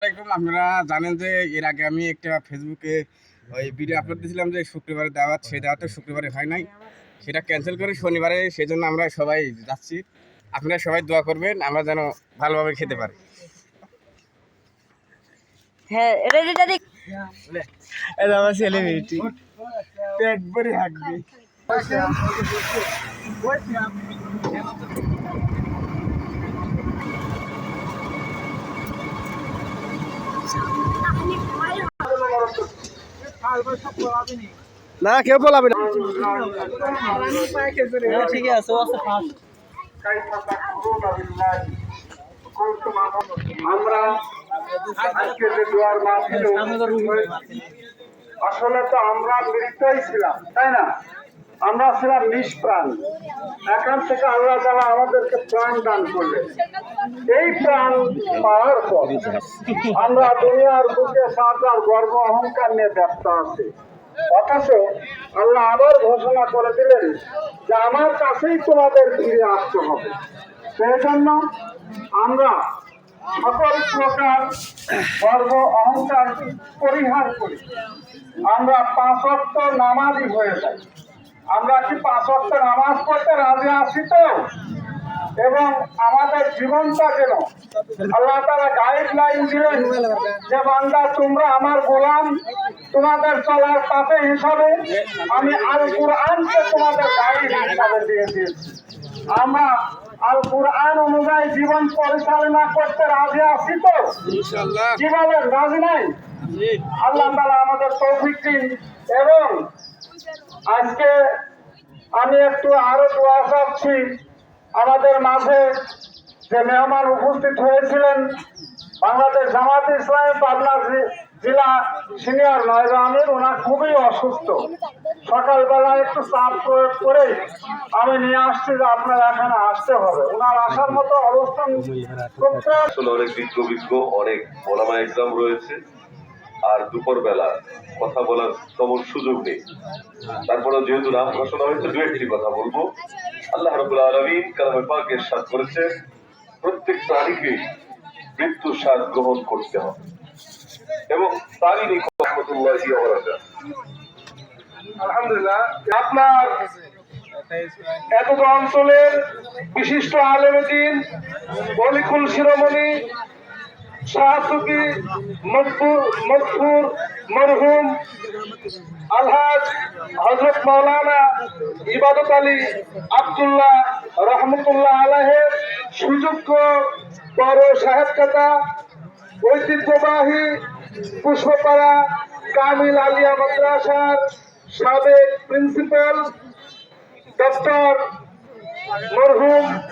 আলাইকুম। আপনারা জানেন যে এর আগে আমি একটা ফেসবুকে ওই ভিডিও আপলোড দিয়েছিলাম যে শুক্রবারে দাওয়াত, সেই দাওয়াতটা শুক্রবারে হয় নাই, সেটা ক্যান্সেল করে শনিবারে, সেই জন্য আমরা সবাই যাচ্ছি। আপনারা সবাই দোয়া করবেন আমরা যেন ভালোভাবে খেতে পারি। হ্যাঁ, এটা যেটা দেখ এটা আমার সেলিব্রিটি, পেট ভরে হাঁকবে। না কেউ বলাবে না, ঠিক আছে, ও আছে ফার্স্ট। আমরা আজকে যে দোয়ার মাহফিল আসলে তো আমরা মৃতই ছিলাম, তাই না? আমরা ছিলাম নিষ্প্রাণ। এখান থেকে আল্লাহ তাআলা আমাদেরকে প্রাণ দান করলেন। এই প্রাণ পাওয়ার পর আমরা দুনিয়ার বুকে সাঁতার গর্ব অহংকার নিয়ে ব্যস্ত আছি, অথচ আল্লাহ আবার ঘোষণা করে দিলেন যে আমার কাছেই তোমাদের ফিরে আসতে হবে। সেই জন্য আমরা সকল প্রকার গর্ব অহংকার পরিহার করি, আমরা ৫ ওয়াক্ত নামাজি হয়ে যাই। আমরা কি ৫ ওয়াক্ত নামাজ পড়তে রাজি আছি তো? এবং আমাদের জীবনটা যেন আল্লাহ তাআলা গাইডলাইন দিলেন যে বান্দা তোমরা আমার গোলাম, তোমাদের চলার পথে হিসাবে আমি আল কুরআনকে তোমাদের গাইড হিসাবে দিয়ে দিয়েছি। আমরা আল কুরআন অনুযায়ী জীবন পরিচালনা করতে রাজি আছি তো? ইনশাআল্লাহ। কি বলেন, রাজি নাই? আল্লাহ তাআলা আমাদের তৌফিক দিন। এবং আজকে আমি একটু আরো দোয়া চাচ্ছি, আমাদের মাঝে যে মেহমান উপস্থিত হয়েছিলেন বাংলাদেশ জামাত ইসলামী পাবনা জেলা সিনিয়র নয় আমির, ওনার খুবই অসুস্থ। সকালবেলা একটু চাপ প্রয়োগ করে আমি নিয়ে আসছি যে আপনার এখানে আসতে হবে, ওনার আসার মতো অবস্থান করতে। আসলে অনেক বিজ্ঞ অনেক ওলামা একরাম রয়েছে, আর দুপুর বেলা কথা বলার তেমন সুযোগ নেই। তারপরে যেহেতু নাম ঘোষণা হয়েছে, দু একটি কথা বলবো। আল্লাহ রাব্বুল আলামিন কালামে পাকে ইরশাদ করেছে, প্রত্যেক প্রাণীকে মৃত্যুর স্বাদ গ্রহণ করতে হবে। এবং তারই নিকট রাহমাতুল্লাহি ওয়া বারাকাতুহু। আলহামদুলিল্লাহ, আপনার এত অঞ্চলের বিশিষ্ট আলেমে দ্বীন বলিকুল শিরোমণি শাহসুফি মকফুর মরহুম আলহাজ হযরত মাওলানা ইবাদত আলী আব্দুল্লাহ রহমতুল্লাহ আলাইহির সুযোগ্য বড় সাহেবজাদা ঐতিহ্যবাহী পুষ্পপাড়া কামিল আলিয়া মাদ্রাসার সাবেক প্রিন্সিপাল ডক্টর মরহুম